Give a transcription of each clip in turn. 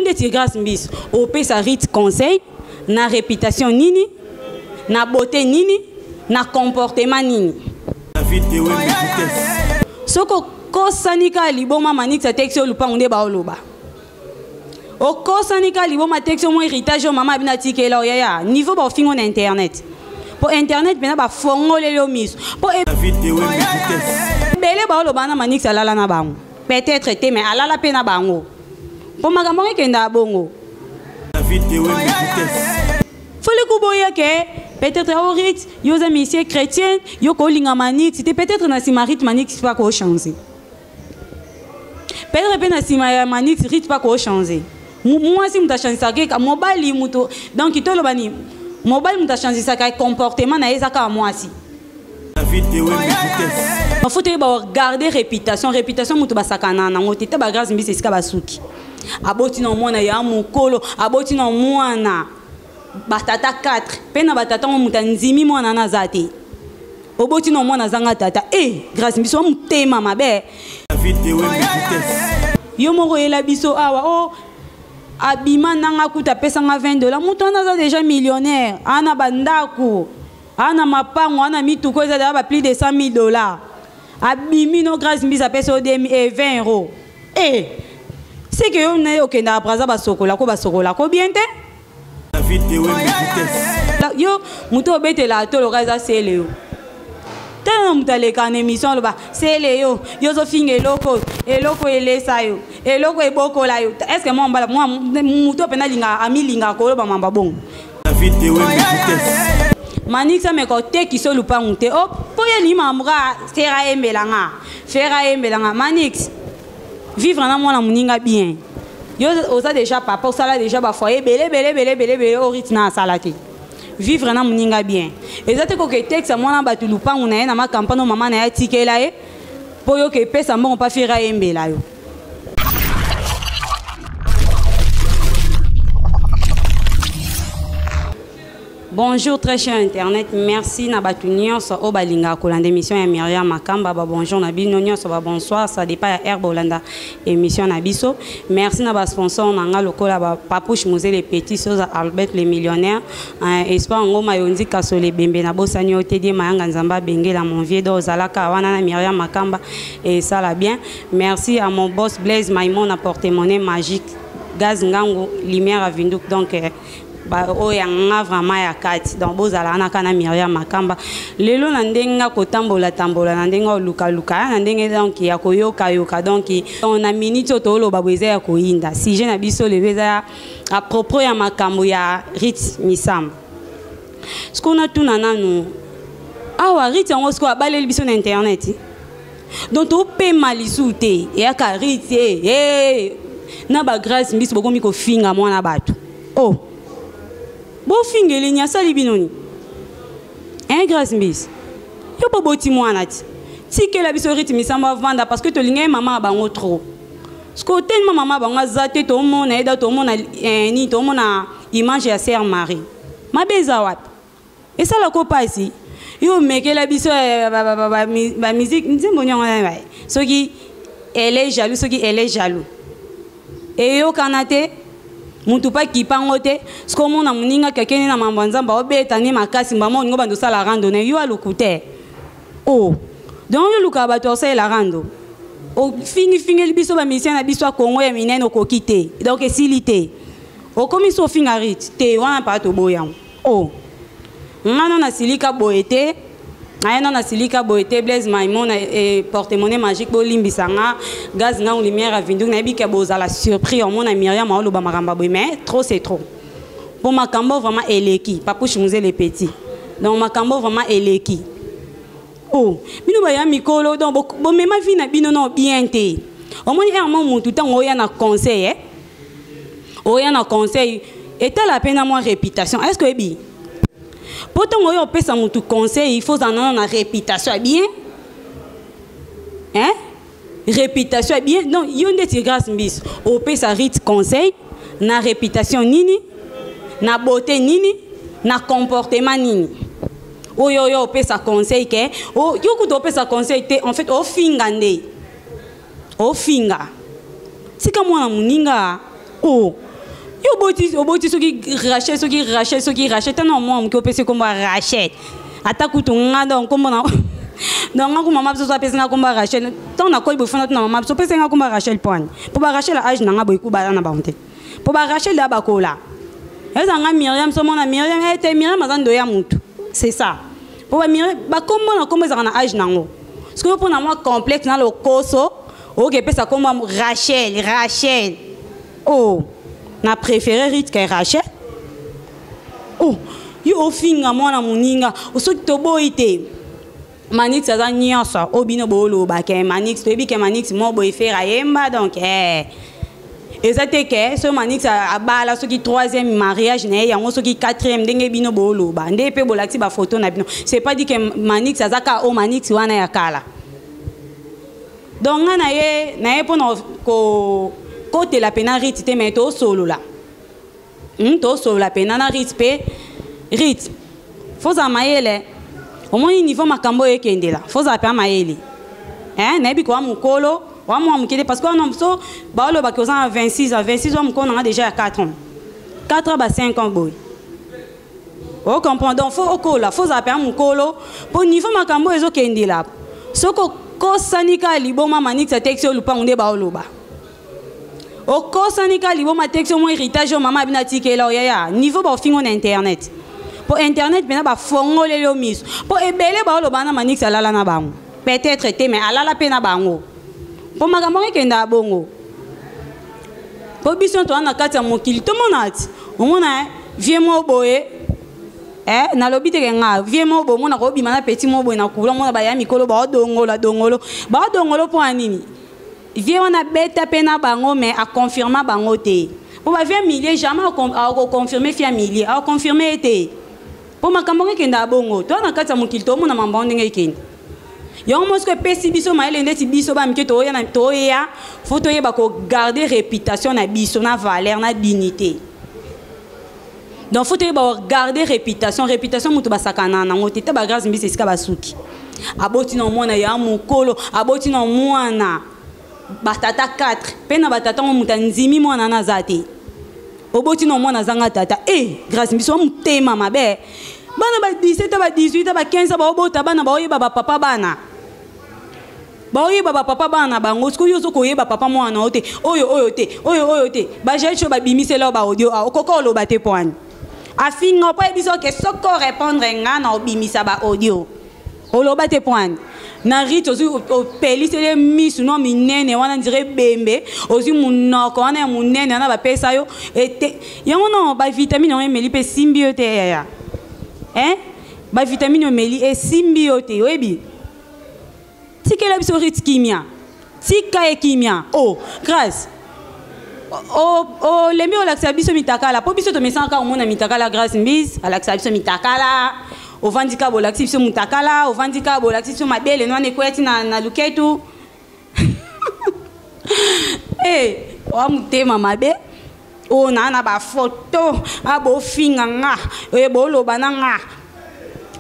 nde ti grâce mbis opesa rite conseil na réputation nini na beauté nini na comportement nini soko kosanika liboma manikisa texte lupango nde baoloba okosanika liboma texte mo héritage o mama bina tikela yaya niveau ba fingo na internet pour internet bena ba fongolelo miso pour bele baoloba na manikisa lala na bango peut-être te mais alala pe na bango pour makambo kenda bongo fole kuboya ke peut-être au rite yo za monsieur chrétien yo ko linga manix c'était peut-être na si marit manix pas ko changer peut-être pe na si manix rite pas ko changer moi si muta changer ça ke mobile muto donc itolo bani mobile muta changer ça ka comportement na ezaka moi si il faut garder réputation muto basakana na ngoti te ba grâce mbisi sika basuki aboti na mwana ya mukolo aboti na mwana batata 4 pena batata muta nzimi mwana na zate oboti na mwana zanga tata grâce mbisi mutema mabe yo moko yela biso awa o abima nanga kuta pesa nga $20 muto na déjà millionnaire ana bandaku ana mapango ana mituko za ba plus de $100,000 abimi no grâce mbisa pesa o 20 €. C'est que on est OK na braza ba sokola ko bien te yo muto obetela to lo gaza seleo tena mutale kan émission lo ba seleo yo zo finge eloko elesa yo eloko eboko la yo est-ce que moi mbala moi muto pena linga ami linga ko lo ba mamba bon Manix me kote kiso lupango te o poye lima mga fera embelanga Manix vivre na mwana muninga bien yo oza déjà papa osala déjà ba foyer belé au rythme na salate vivre na muninga bien ezate ko ke texte mwana batu lupango na ye na ma campagne mama na ya tikela ye poyo ke pesa mbongo pa fera embela yo. Bonjour très cher internet, merci na batunio so obalinga kolanda émission ya Myriam Makamba ba bonjour na binonio so ba bonsoir ça dépend ya Herbe Olanda émission na biso. Merci na ba sponsor na nga lokola ba Papouche Mosé les petits so Albert les millionnaires espoir ngo mayondi kasole bembe na bosani otedi mayanga nzamba bengela mon vieux dozalaka wana na Myriam Makamba et ça la bien. Merci à mon boss Blaise Maimon na porte-monnaie magique gaz ngango lumière à Vinduk donc oyanga vraiment ya kati donc bozala na kana Myriam Makamba lelo na ndenga kotambola na ndenga luka na ndenge donc ya koyoka donc on a minute to lo babweza ya koinda si je na biso leveza à propos ya makambo ya Rit Misam ce qu'on a tout nananu awa Rit yango sko abaleli biso na internet donc to pe malisute ya ka Rit na ba grâce biso bokomi ko finga mwana batu Bo fingeli nya sali binoni. Grâce mbis. Yo po boti mwana ti. Tike la biso Rit Misam vanda parce que to linga mama bango trop. Sko tellement mama bango zate to mona eda to mona ni to mona image ya sœur Marie. Ma beza wat. Et ça la ko pasi. Yo meke la biso ba musique nzembo nyanga ba. Soki elle est jaloux. Et yo kanate Muntu pa kipangote sko mona muninga kekeni na mambo nzamba obeta ni makasi mbamo ngo bando sala rando ne yo alukute donc yo luka bato sa la rando fingi libiso ba mission na biso Kongo ya minene kokite donc esilite komiso finga Rit te wana pa to boyang ngana na silika boete ayana na silika boete Blaise Maimon et porte-monnaie magique bolimbisanga gaz nga lumière à Vinduk na bika bozala surpris on mona Myriam olo ba makamba mais trop c'est trop pour makambo vraiment eleki Papouche Mosé les petits donc makambo vraiment eleki bino ba ya mikolo donc bo mema vie na bino no bien te o moni ermo mutu tango oya na conseil et la peine à moi réputation est-ce que bi pourtant on peut ça mon tout conseil il faut en avoir une réputation bien réputation bien non yon de grâce mbis on peut ça Rit conseil na réputation nini na beauté nini na comportement nini yo peut ça conseil que yo ko peut ça conseil en fait au finga c'est comme moi muninga oboti soki rachète non moi mki opesi kombo rachète ata kutu nga donc kombo na donc nga kuma mabso apesi nga kombo rachète tant na koyi bofana na mama so pesi nga kombo rachète point pour ba rachète la âge na nga boyiku ba na baonte pour ba rachète la bakola eza nga Myriam so mona Myriam était Myriam azando ya mutu c'est ça pour ba Myriam ba kombo na kombo za na âge nango parce que pour na moi complexe na lo koso ok pesa kombo Rachel oh na préféré Rite que Rachel oh yo ofinga mwana muninga osoki toboite Manix aza nyonso obino boloba ke Manix toyebi ke Manix mo boye fera yemba donc ezate ke so Manix abala soki 3e mariage na yango soki 4e ndenge bino boloba nde pe bolati ba photo na bino c'est pas dit que Manix azaka o Manix wana ya kala donc na ye pona côté la pena Rite te mais to solo la to solo la pena na Rite pe Rite faut za mayele au moins niveau makambo ekende la faut za pe mayele na bi ko amukolo wa mo amukede parce que on so ba lo ba ko 26 wa mukolo na déjà 4 ans 4 ba 5 ans boy o comprend donc faut okola faut za pe amukolo pour niveau makambo ezokende la soko kosanika liboma Manix texte lupango nde ba oloba o kosanika liboma texte mo héritage mama bina tikela ya niveau ba fingo na internet pour internet bina ba fongole lo miso pour ebele ba oloba na Manix alala na bango peut-être te mais alala pe na bango pour makambo kenda bongo pour biso to na kati ya mokili to monati o mona vie mo boye na lobi te nga vie mo bo mona ko bima na petit mo boye na kula mona ba ya mikolo ba dongolo po anini vie wana beta pe na bango mais a confirmer bango te pour ba vie millier jamais a confirmer fia millier a confirmer te pour makambo kenda bongo to na kati ya mokili to mona mambo ndenge kenda yo moske pesi biso maele ndeti biso ba mike to ya faut yeba ko garder réputation na biso na valeur na dignité donc faut yeba garder réputation mutu basakana na ngote te ba grâce mbisi esika basuki aboti na mwana ya mukolo aboti na mwana batata 4 pena batata muta nzimi mwana na zate oboti na mwana zanga tata grâce mbisi wa mutema mabe bana ba 17 ba 18 ba 15 ba obota bana ba oyeba ba papa bana ba oyeba ba papa bana bango siko yo soko oyeba papa mwana ote oyo te ba jecho ba bimisela ba audio okoko lo bate poani afinga pa biso ke soko répondre nga na obimisa ba audio olo bate poani na Rite ozu pelisele misu no minene wana ndire bembe ozu munoko wana ya munene wana ba pesa yo ete yango no ba vitamine on emeli pe symbiote ya ba vitamine omeli e symbiote oyebi tikela biso Rite kimia tika e kimia grâce lembi olakisa biso mitakala po biso tomesaka omona mitakala grâce mbisi alakisa biso mitakala ovandika bolakisi biso mutakala ovandika bolakisi biso mabele nwana ekweti na luketu wa mutema mabe na ba photo abofinga nga boloba na nga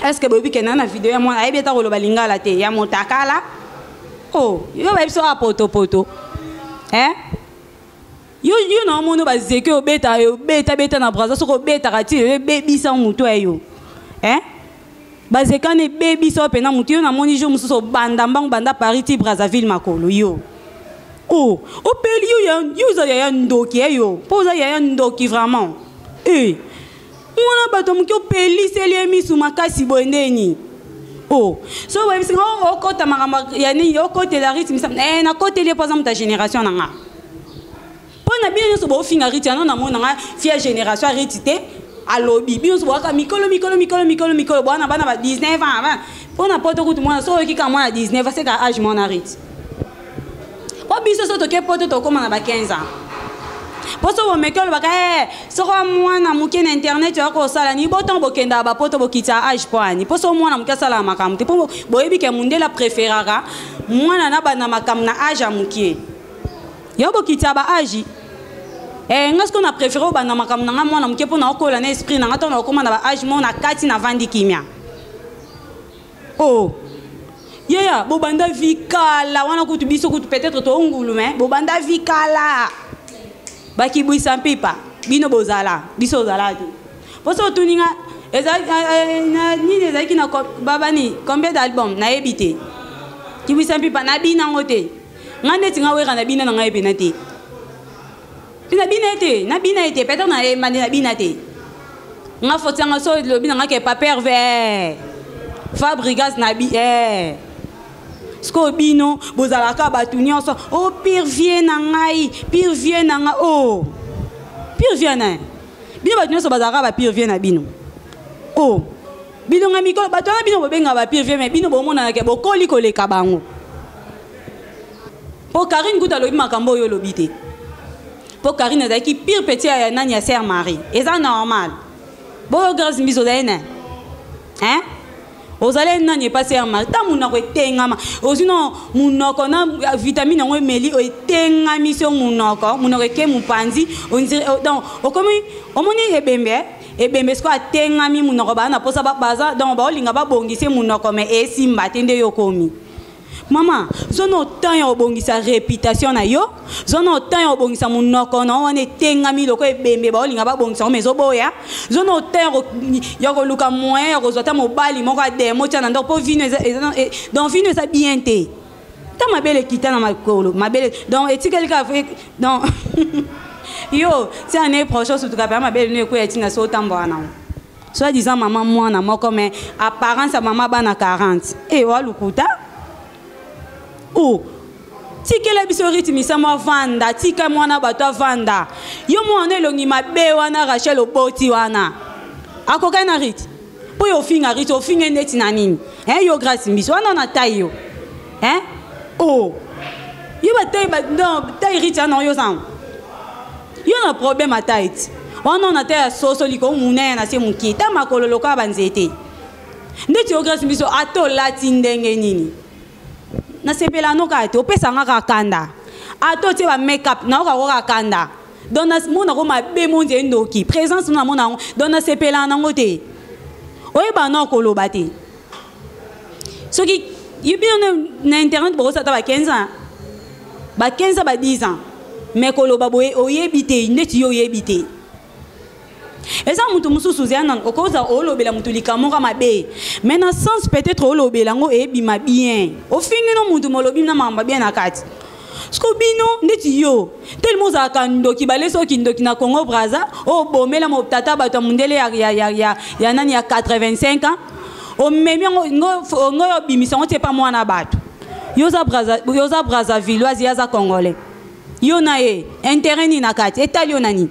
est-ce que bobi kenana video ya mwana ayebi eta koloba lingala te ya mutakala yo ba biso apoto yo na mono ba zeke obeta na braza soko beta kati bebisa mutu ayo bazekane bebisa pena mutu yo na moni jo mususo banda mbangu banda Paris ti Brazzaville makolo yo opeli yo za ya ndoki yo poza ya ndoki vraiment mwana bato muki opeli seli misu makasi boendeni so ba bisinga okota makamba yani okota la Rite misam na kote le poza muta génération nanga pona bien so bo finga Rite na mona nga fia génération Rite te alobi bien so boka mikolo bwana bana ba 19 ans pona poto kutu mwana so okika mwana 19 c'est ka âge mwana Rite po biso so to ke poto to koma na ba 15 ans poso bo mekolo baka soko mwana muke na internet yako sala ni boton bokenda ba poto bokita âge poani poso mwana muke sala makamu te po boyebi ke mundela préférera mwana na bana makamu na âge amukie yo bokita ba âge ngasko na préféré bana makamu na mwana muke pona okola na esprit na ngato na okoma na ba âge mona kati na vandi kimia bobanda vikala wana kutu biso kutu peut-être to ngulu mais bobanda vikala baki buisa mpipa bino bozala biso ozala te poso tuninga ni ezalaki na babani combien d'albums nayebi te kibwisa mpipa na binango te nga ndeti nga wera na bina na ngai pena te na bina ete peut-être na yembandi na bina te nga fotianga so lobi na nga ke pas pervers fabrigas na bi sko bino bozalaka batu nyonso oh pire vie na ngai pire vie na nga oh pire vie na bino batu nyonso bazalaka ba pire vie na bino oh bino nga mikolo batu na bino bobenga ba pire vie mais bino bomona ke bokoli koleka bango po Karine kuta lobi makambo yo lobi te po Karine ezaki pire petit ya nani ya sœur Marie eza normal bo grâce mbiso zaina hein ozale nani pas sœur Marie ta munako etengama ozino munoko na vitamine ngo meli etengami so munoko ke mupanzi onzire donc okomi omoni ebembe sko atengami munoko bana posa baza donc ba olinga ba bongise munoko me esimba tende yokomi mama zono temps ya obongisa réputation na yo zono temps ya obongisa munoko na wana etengami loko ebembe ba olinga ba bongisa mezo boya zono temps ya ko luka moyen ya ko zota mobali moko ademo tia na ndo po vino donc vino ça bien te ta mabele kita na makolo mabele donc etikali ka donc yo c'est année prochaine surtout ka pa mabele ne ko etina so tambo na soit disant maman moi na moko mais apparence à maman bana 40 et wa lukuta oh tikela biso rythme sama vanda tika mwana bato vanda yo mwana elongi mabe wana Rachel oboti wana akoka na rit po yo finga rit o finga neti na nini yo grâce mbiso wana na tayo oh yo ba tay ba non tay rit na yo sam yo na problème a taiti wana na tay soso liko muna na se mukita makolo loka banzete ndeti yo grâce mbiso ato lati ndenge nini na sepela no ka te opesa nga kanda ato te ba make up na ka kanda dona mona ko mabe monje ndoki présence na mona dona sepela nango te oyeba na ko loba te soki yibino na internet bo sa ta ba 15 ans ba 15 ba 10 ans mais ko loba boye oyebite ndeti yo yebite eza mutu mususu ziana okoza olobela mutu likamoka mabe mais na sens peut-être olobela ngo ebima bien ofingi no mutu molobi na mamba bien nakati sko bino ndeti yo tellement za kandoki baleso kindoki na Congo Brazza o bomela mo tata bato mundele ya nani ya 85 ans o memi ngo bimisa ngo te pa mwana bato yoza Brazza villoise yaza congolais yo na ye intérêt ni nakati etalio nani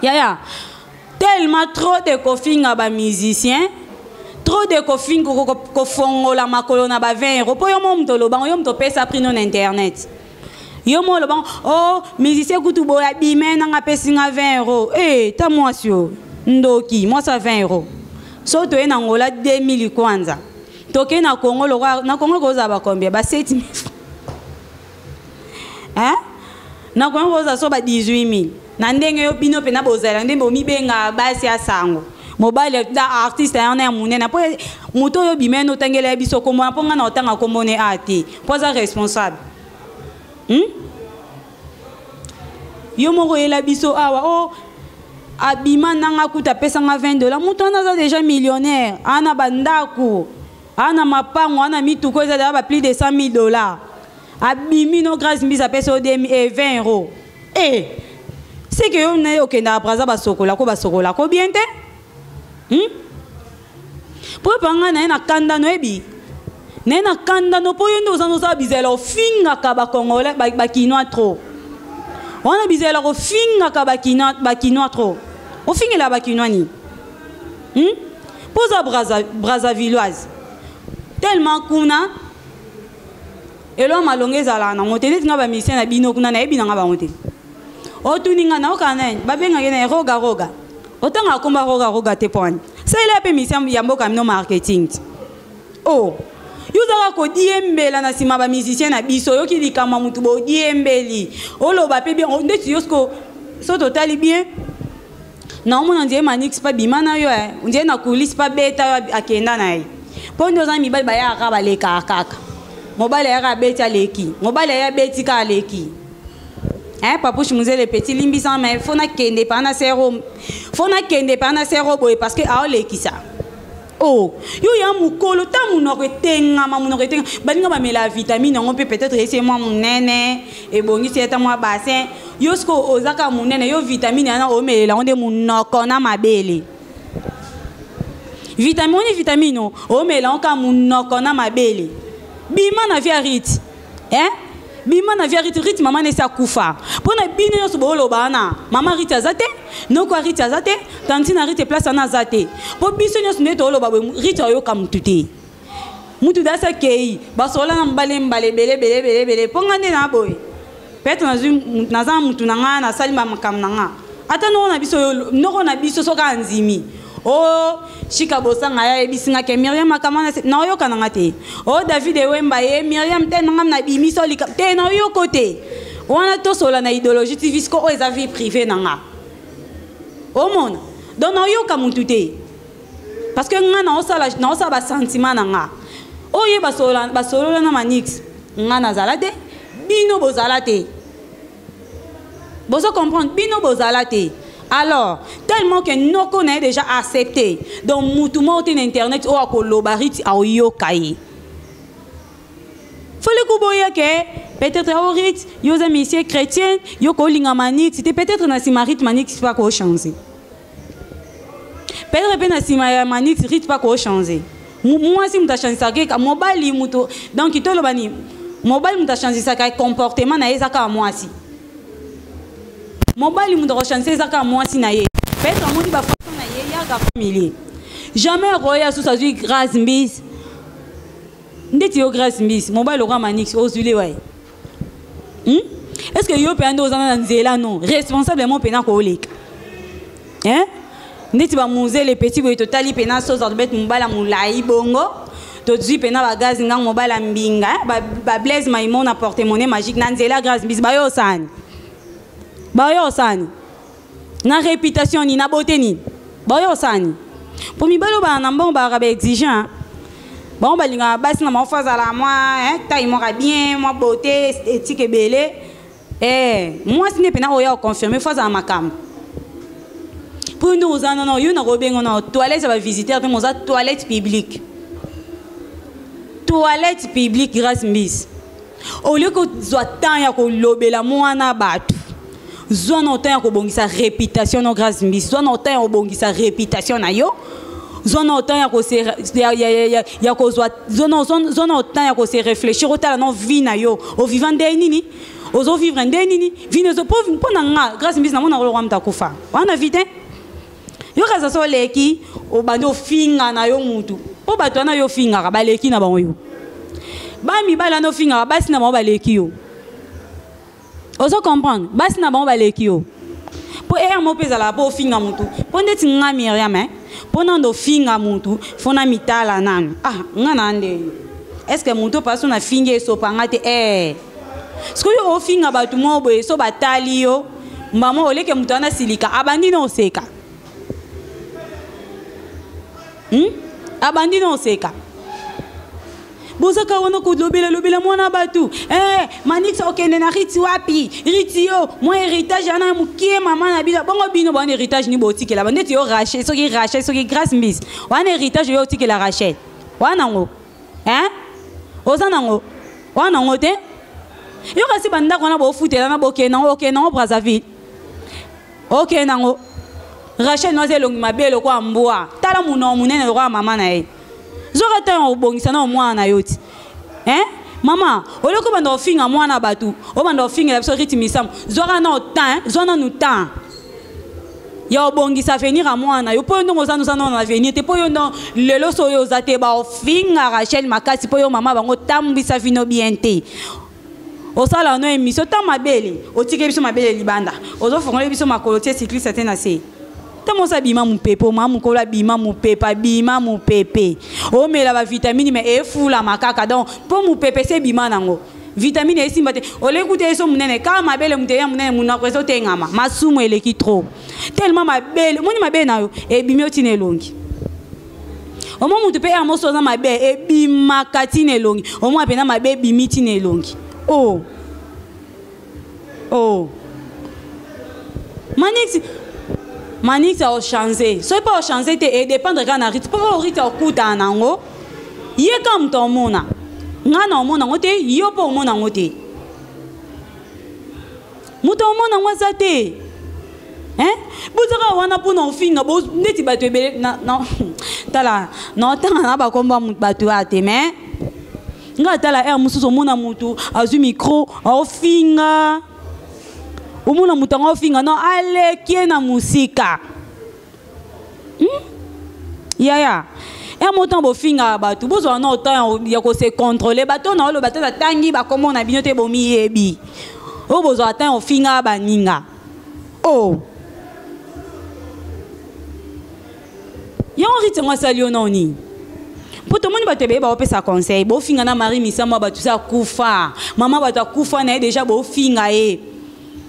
Yaya, tellement trop de kofinga ba musicien, trop de kofinga ko fongo la makolo na ba 20 €. Po yo mo mtolo bango yo mto pesa prix non internet. Yo mo lo bango oh musicien kutu boya bime na nga pesi nga 20 €. Eh ta mwasio ndoki moi ça 20 €. So to ena ngola 2000 kwanza. Toke na Congo lo na Congo ko za ba combien ba 7000. Na Congo ko za so ba 18000. Na ndenge yo bino pena bozala ndembo mibenga basi ya sango mobile da artiste ya na munena po muto yo bimeno tangela biso ko mona ponga na otanga ko mone ati poza responsable yo moko ela biso awa oh abima nanga kuta pesa nga 20 $. Muto anaza déjà millionnaire ana bandaku ana mapango ana mituko eza ba plus de 100 000 $. Abimi no grâce mbisa pesa o 20 €. C'est que on est au Kenya Brazza basokola ko bien te po panga na kanda no ebi na kanda no po yendo za no sa bizela ofinga ka ba congolais ba kinois trop wana bizela ko finga ka ba kinois trop ofinga la ba kinois ni po za Brazza villoise tellement kuna elo malongeza la na motene nga ba mission na bino kuna na ebi na nga ba motene otuninga na okana babenga ngena roga otanga komba roga te poni ça il a pe mission ya mboka no marketing oh yuzaka ko diembela na sima ba musicien na biso yoki likama mutu bo diembeli oloba pe bien ndeti yosko so totali bien na omona ndie manix pa bimana yo ndie na coulis pa beta akenda na ye pondo za mibali ba ya ka baleka kaka mobile ya ka beta leki mobile ya beti ka leki hein papa chimuze le petit limbisa mais faut na kende pa na sero boy parce que a ole kisa oh yo ya mukolo ta munoko etenga balinga ba mela vitamine on peut peut-être essayer moi munene et bongi c'est moi bassin yo sko ozaka munene yo vitamine na o melela onde munoko na mabele vitamine o melela on ka munoko na mabele bima na via rit hein bima na via rit maman ne sa kufa pona bino yo so bolo bana maman rit azate no ko rit azate tantina rit place na azate po biso nyo sne to lo babwe rit yo kam tuté mutu da sa kei basola na mbale bele ponga ne na boy peut na za mutu na nga na salima makam na nga ata no na biso yo no na biso so ka nzimi oh shika bosanga ya ebisinga ke Miriam makamana na yo kana ngate oh David Wemba ye Miriam te ngam na bimiso lika te na yo côté wana to sola na idéologie tivisco o eza vie privée nanga o mona donc na yo kamututé parce que nga na osala ba sentiment nanga o ye basola na manix nga na zalate bino bozalate bozo comprendre bino bozalate. Alors, tellement que nous connaissons déjà accepté. Donc, nous sommes internet ou à Kolobarit à Oyokaye. Faut le couper que peut-être à Orit, yo amis chrétiens, yo kolinga manik, c'était peut-être na simarit manik c'est pas quoi changer. Peut-être na simarit manik rit pas quoi changer. Moi si m'ta changer ça que mobile muto donc ito lo bani mobile m'ta changer ça que comportement na ezaka moi si. Mobile mu doit changer ça comme moi si naie peut-être on dit ba façon naie ya ga famille jamais roya sous sa vie grâce mbis ndeti yo grâce mbis mobile aura manix ozule ouais est-ce que yo pe ando zana nzela non responsablement pena ko oleka hein ndeti ba muze les petits boy totali pena so za bet mbala mulai bongo to di pena ba gaz ngang mobile mbinga ba blaze maimon na porte-monnaie magique na nzela grâce mbis ba yo sani bayo sani na réputation ni na beauté ni bayo sani pour mi balo ba na mbon ba rabe exigeant bon ba linga basi na mafa za la moi hein taille moi bien moi beauté éthique belé moi ce n'est pas na oya confirmer fois za makam pour nous non yo na robengo na toilette va visiter mo za toilette publique grâce mbis au lieu que zo temps ya ko lobela mwana batu zona otanya ko bongisa réputation no grâce mbisi zona otanya ko bongisa réputation na yo zona otanya ko se ya ko zona otanya ko se réfléchir otala no vie na yo o vivant de nini ozo vivre de nini vie zo pauvre pona nga grâce mbisi na mona ko mta kufa wana vite yo kaza so leki o bando finga na yo mutu po bato na yo finga ka baleki na bango yo ba mi bala no finga basi na mo baleki yo. Ozo comprendre basi na bango baleki yo po mo peza la po finga mutu po ndeti nga Miriam po nando finga mutu fona mitala nanu nga nande est-ce que mutu paso na finge so pangate sko yo o finga batu mo boye so batali yo mbamo oleke mutu ana silika abandi no seka abandi no seka bozaka wana ko lobela mwana batu manix okende na riti wapi riti yo moi héritage ana mukie mama na bila bongo bino bon héritage ni botike la bandeti yo racheter soki grâce mbis wana héritage yo tike la rachète wana ngo ozana ngo wana ngo te yo kasi banda kona bo futela na bokena ngo Brazzaville okena ngo rachète no zelongi mabelo kwa mbwa tala muno munene kwa mama na ye zora ta obongisa na mwana yoti mama oleko bando finga mwana batu o bando finga la biso ritimisam zora na temps zona nu temps ya obongisa venir a mwana yo po ndongo zanu sana na venir te po yo no lelo so yo zate ba finga Rachel makasi po yo mama bango tambisa vino bien te o sala no émission ta mabele o tike biso mabele libanda ozo fongola biso makolo tie cycliste tena se Tamosa bima mu pepe, mamu kola bima mu pepe. O me la vitamine me e fula makaka donc pour mu pepe c'est bima nango. Vitamine esi mbate. O le kute eso munene ka mabele muteya munene muna kweso tengama. Masumu eleki trop. Tellement mabele, moni mabele na yo e bimi otine longi. O mo mutu pe amoso za mabele e bima katine longi. O mo apena mabele bimi tine longi. Oh. Manix a changé. Ce n'est pas changé, et dépendre quand on a rythme. Pas au rythme au coup d'anango. Il est comme ton mona. N'ana mona ngote, yo pas mona ngote. Mouton mona ngwazate. Hein? Buzara wana pour nos finga, bos neti batu bele non. Tala, non tala ba komba batu ate mais. Nga tala mususu mona mutu azu micro au finga. Umuna mutango finga no ale kiena musika. Yaya. Motan bo finga batu bozo na autant ya ko se contrôler bato na lo bato tangi ba comment na binote bomi yebi. O bozo atan o finga baninga. Oh. Ya on rite ngwa salio noni. Poto moni bato be ba opesa conseil bo finga na mari misama batu sa kufa. Mama batu kufa na déjà bo finga e.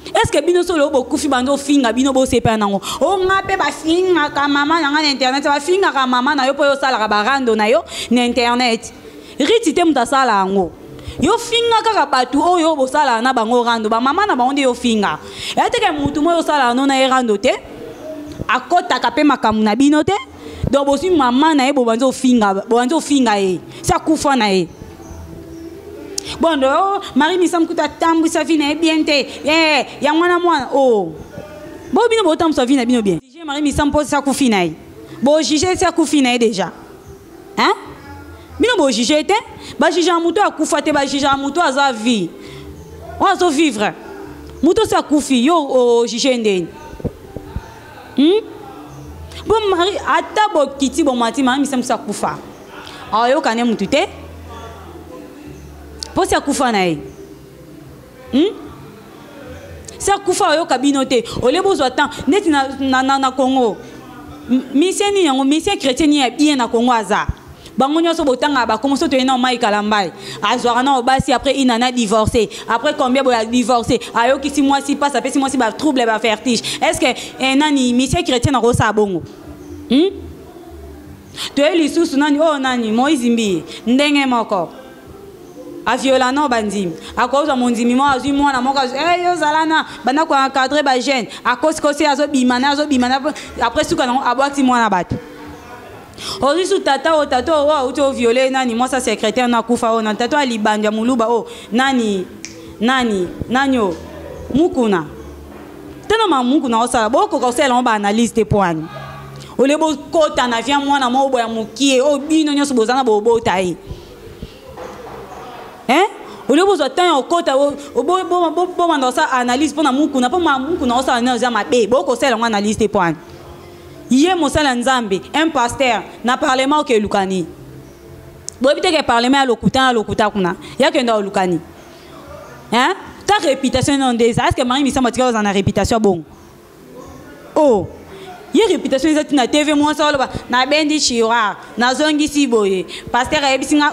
Est-ce que bino solo bo kufi bando finga bino bo sepa nango o ngape ba finga ka mama na internet ba finga ka mama na yo po yo sala ka barando na yo na internet riti te muta sala ngo yo finga ka batu o yo bo sala na bango rando ba mama na bango yo finga ete ke mutu mo yo sala no na rando te akota ka pe makamu na bino te do bo si mama na e bo banzo finga e sa kufa na e. Bon, Marie Missam kuta tambu sa vie na bien te. Ya mwana mwana. Oh. Bo bino bo tambu sa vie na bino bien. Juger Marie Missam pose sa kufi na. Bo juger sa kufi na déjà. Hein? Bino bo juger te. Ba juger amuto akufa te ba juger amuto aza vie. On va vivre. Muto sa kufi yo o juger ndeni. Bon Marie ata bo kiti bo mati Marie Missam sa kufa. Ayo kane mutu te. Posi akufa na ye. Si akufa yo kabino te, ole bozo atan neti na Congo. Mission ni yango mission chrétien ni bien na Congo aza. Bango nyoso botanga ba commencer to ena mai kalambai. Azwara na obasi après inana divorcé. Après combien boya divorcé? Ayo ki 6 mois si passe après 6 mois si ba trouble ba vertige. Est-ce que nani mission chrétien na rosa bongo? To eli susu nani oh nani Moïse mbi ndenge moko. A viola no bandim a cause mon dimi mo azu mo na mo ka yo zalana bana ko encadrer ba jeune a cause ko se azo bimana après suka na abwati mo na bato ozi su tata o tato wa uto violer nani mo sa secrétaire na kufa o na tato ali banja muluba o nani nanyo mukuna tena ma mukuna o sala boko ko sela on ba analyse te poani o le bo kota na via mo na mo bo ya mukie o bino nyoso bozana bo tai. Hein? Au lieu de temps au côté au bon ça analyse pour na muku na pas muku na ça na za mabe boko sel on analyse des points. Hier mo sala nzambe un pasteur na parlement ke lukani. Bo bité ke parlement lokuta kuna. Ya ke ndo lukani. Hein? Ta réputation non des est-ce que Marie Missam Matika en a réputation bon. Oh. Hier réputation ezati na TV mo ça na bendi chiwa na zongi siboye. Pasteur ebisinga.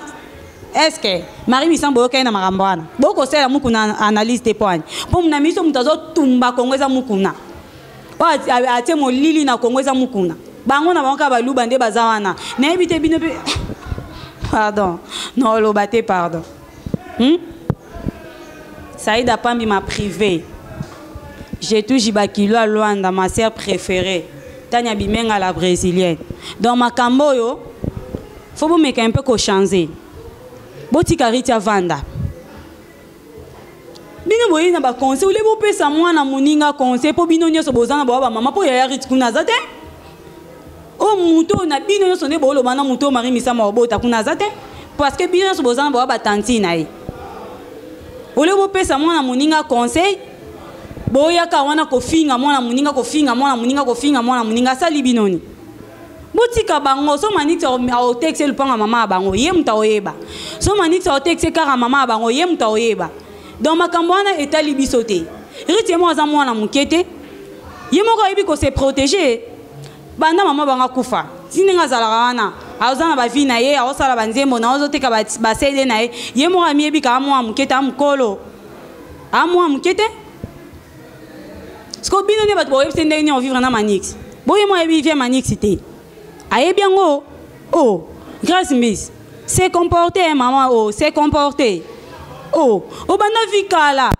Est-ce que Marie Missam boyoka na marambwana boko sela mukuna analyse des points pour na miso mutazo tumba kongweza mukuna wa ate mo lili na kongweza mukuna bango na bango ba luba nde bazawana na ebite bino pardon non lo baté pardon Saïda Pambi m'a privé j'ai tout Jibakilo à Luanda ma sœur préférée Tania Bimenga la brésilienne dans ma camboyo faut vous mettre un peu ko changer botika ritia vanda bino boyi na ba conseil ole bo pesa mwana muninga conseil po bino nyoso bozana ba mama po ya rit kuna zate o muto na bino nyoso ne bolo bana muto Marie Missam obota kuna zate parce que bino nyoso bozana ba tanti na ye ole bo pesa mwana muninga conseil boya ka wana kofinga mwana muninga sali binoni botika bango so maniti au texte le panga mama bango ye muta oyeba so maniti au texte kara mama bango ye muta oyeba dans makambo wana etali bisote riti mo za mwana mukete ye moko yebi ko se protéger banda mama banga kufa sininga zala wana azana ba vie na ye awosala banzembo na ozoteka ba sede na ye moko amiebi ka mwa mukete amkolo amwa mukete sko bino ne bat boye sende ni on vivre na Manix boye mo yebi vie Manix te. Aïe bien oh, grâce miss, c'est comporté maman oh, c'est comporté. Oh, bana vikala.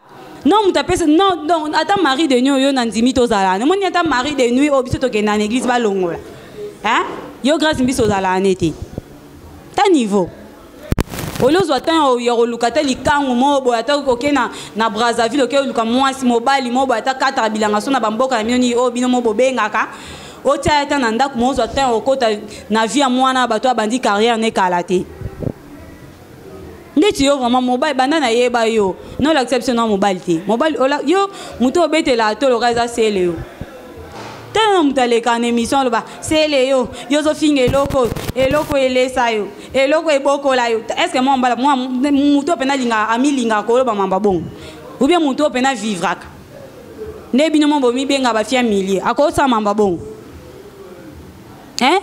Non, non, attends mari de nuit, yo nandimi tozala. Non, attends mari de nuit, obiso to kena l'église ba longola. Hein? Yo grâce mbiso zala anete. Ta niveau. Olozo atan yo lukata likangu mo bo ata kokena na Brazzaville oke luka mwasi mobali mo bo ata 4 bilanga so na bamboka na minoni o bino mo bobengaka. O tia ata na ndako mo zo atan okota na vie ya mwana bato abandi carrière ne kalate. Ndeti yo vraiment mobile banda na yeba yo non l'acception na mobile te mobile yo muto obetela to lo kaza sele yo tellement mutale kan émission lo ba sele yo zo finga eloko elesa yo eloko eboko la yo est-ce que moi mbala moi muto pena linga ami linga ko lo ba mamba bon ou bien muto pena vivre ne bino mo bomi benga ba fia millier ako sa mamba bon hein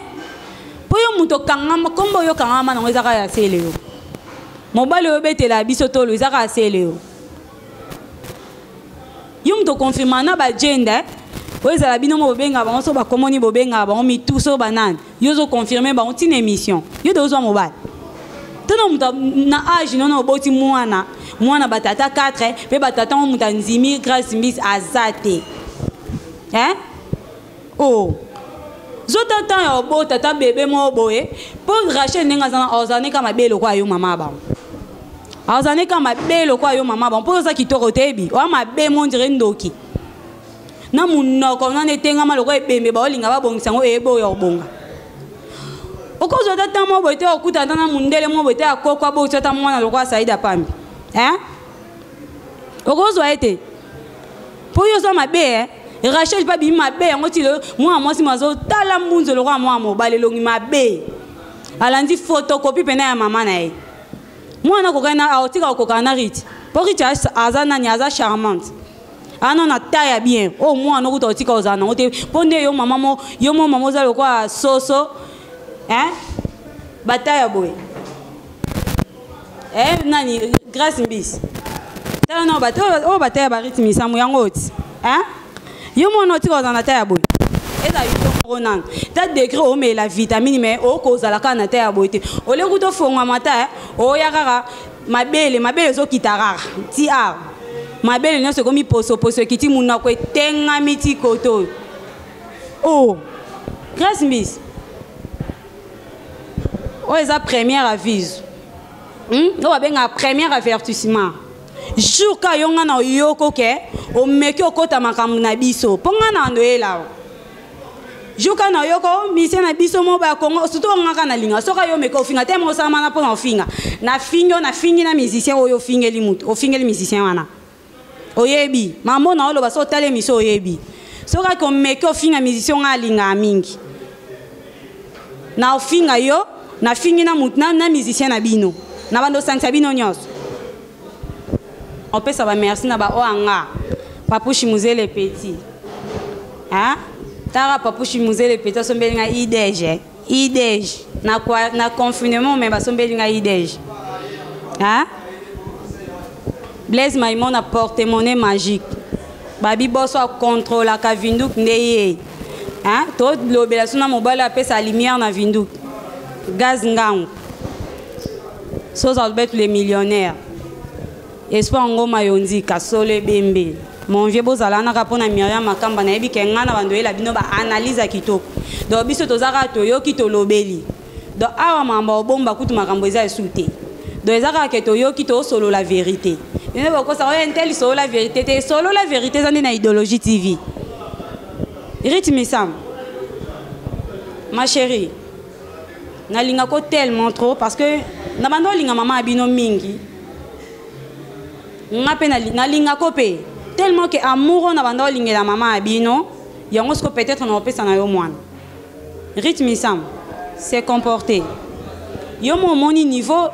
po yo muto kangama kombo yo kangama na ngeza ka ya sele yo mobile obete la biso tolo izaka asele yo yum to confirmana ba gender oza la bino mo bobenga ba so ba komoni bobenga ba mi tout so banane yo zo confirmer ba on tine émission yo dozo mobile tono muta na age non oboti mwana batata 4 pe batata mo muta nzimi grâce mbis azate hein oh zota tan ya obo tata bébé mo boye pour Rachel nenga zana ozane kama belo kwa yo mama ba azane kama belo kwa yo mama ba pour ça qui toro tebi o ma be mon dire ndoki na munoko na netenga maloko ebembe ba olinga ba bongisa ngo ebo yo bonga okozo tata mo bote okuta na mundele mo bote akokwa bo tata mwana lokwa Saida Pambi hein okozo ete pour yo so mabe Rachel pas bi mabe ngo ti le moi si mazo tala mbunzo lokwa moi mobile longi mabe alandi photocopie pena ya mama na ye mwana kokana aotika kokana riti pour riti azana ni aza charmante ana na taille bien au moins no kutotika ozana ote ponde yo mama za lokwa soso hein bataya boy nani grâce mbisi tala no bataya ba riti misamu yango oti hein yo mwana otika ozana taille boy eza yo nan ta degré o me la vitamine mais o ko za la kana ta boite o le kuto fonga mata o ya kaka mabele zo kitara ti ar mabele no se komi poso kiti munna ko tenga miti koto oh grâce miss o eza première avis no ba benga première avertissement jour ka yonga na yoko ke o meki okota makambu na biso ponga na ndoela Joka na yoko mission na biso mo ba Kongo surtout ngaka na linga soka yo meko finga te mo sama na pona finga na fingi na musicien oyo fingeli mutu o fingeli musicien wana oyebi mambo na olo ba so tale miso oyebi soka ko meko finga musicien nga linga mingi na finga yo na fingi na mutu na musicien na bino na bando santia bino nyos on peut ça ba merci na ba oanga papushi muzele petit hein Tara papushi muzele peta sombelinga idej na confinement mais ba sombelinga idej hein Blaise Maimon a porte-monnaie magique babi bosso contrôle la kavinduk ndeye hein to l'obélisation na mobile appelle sa lumière na vinduk gaz ngang so Albert les millionnaires espoir ngoma yondi kasole bembe mon vieux bozala na rapona Myriam Makamba na yebi ke ngana bandoela bino ba analyse kitoko do biso tozaka to yo kito lobeli do awa mamba obomba kutu makambo eza esute do ezaka ke to yo kito solo la vérité ene bako sa oya intel solo la vérité te solo la vérité zande na idéologie TV rythme sam ma chérie na linga ko tellement trop parce que na bando linga mama abino mingi ngape na linga ko pe tellement que amour on a banda lingela maman abino yango sko peut-être na opesa na yo mwana rythme sam c'est comporté yo moni niveau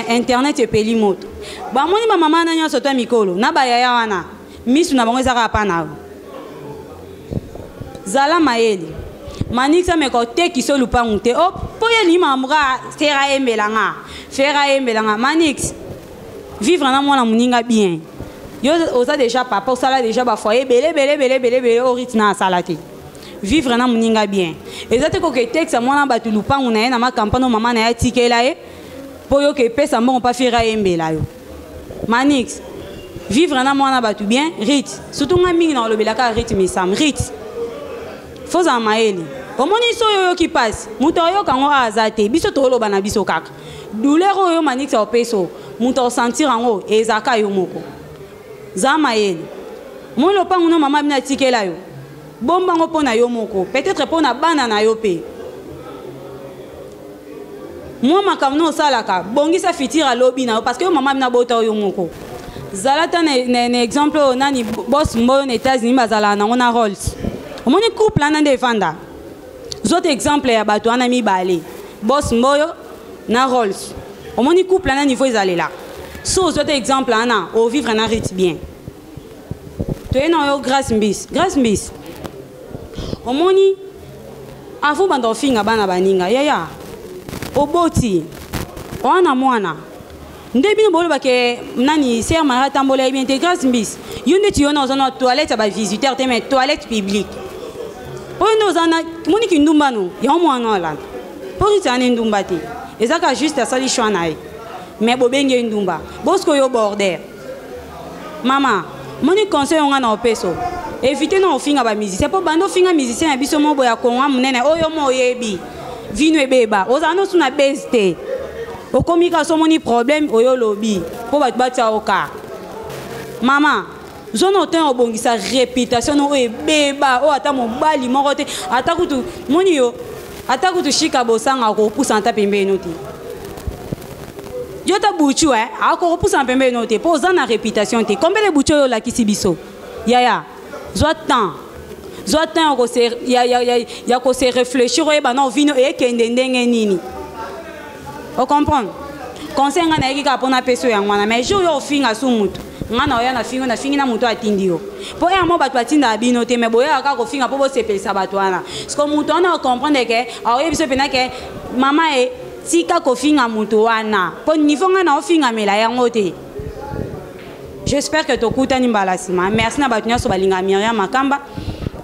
internet epeli moto ba moni ba mama na nyoso to mikolo na ba yaya wana misu na bango ezaka pa na zala maeli manixa me ko te ki so lupa nte o po ye ni mamra fera embelanga manix vivre na mwana muninga bien yo oza déjà papa osala déjà ba foyer belé au rythme na salati vivre na muninga bien ezate ko ke texte mwana batu lupangu na ye na makampano mama na ya tikela ye po yo ke pesa mbongo pa fera embela yo manix vivre na mwana batu bien rite surtout nga mingi na lobelaka rite misam rite faut za maeli omoni so yo ki passe muto yo kango azate biso to loba na biso kaka douleur yo manix opeso muto sentir ango ezaka yo moko za maeli mo lo pangu no mama bina tikela yo bomba ngo pona yo moko peut-être pona bana na yo pe moi makamno salaka bongisa fitira lobi na parce que yo mama bina bota yo moko zalata na exemple nani boss mboyo na États-Unis bazala na ngona Rolls omoni couple na ndefanda zot exemple ya bato ana mibale boss mboyo na Rolls omoni couple na niveau izalela so zot exemple ana o vivre na rite bien to ena yo grâce mbis omoni afu bando finga bana baninga yaya oboti ona mwana ndebino bolo bake nani ser mara tambola bien grâce mbis yonde ti yona ozana toilette ba visiteur te mais toilette publique oyo ozana moni ki ndumba no ya mwana ola pori tane ndumba te ezaka juste asali choix na ye mais bobenge ndumba bosko yo border mama moni conseil nga na opeso éviter na ofinga ba musicien po bando finga musicien ya biso mo boya konwa munene oyo mo yebi vino ebeba ozana suna beste okomika so moni problème oyo lobi po bat batia oka mama zono ten obongisa réputation no ebeba o ata mobali moko te ata kutu moni yo ata kutu shika bosanga ko pusa nta pembe noti Jota buchu ako pusa pembe noti po zana réputation te combien de buchu yo la kisibiso yaya zwa temps ko se ya ko se réfléchir o ba no vino e kende ndenge nini o comprendre conseil nga na yiki ka pona peso ya ngwana mais jour yo finga su mutu ngana oya na fingi na mutu atindi yo po ya mo bato batinda bino te mais boya ka ko finga po bo sepelisa bato wana parce que mutu ona comprendre que aoye biso pena que mama e tika ko finga mutu wana po niveau nga na o finga mela yango te. J'espère que tokutani mbala sima. Merci na bato nyaso balinga Myriam Makamba.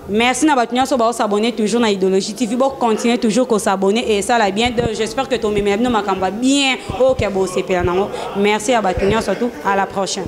Merci à Batunia Soba s'abonner toujours à Idéologie TV. Bon, continuez toujours à s'abonner et ça la bien. J'espère que ton mémé bien. Ok, bon, c'est bien. Merci à Batunia surtout. À la prochaine.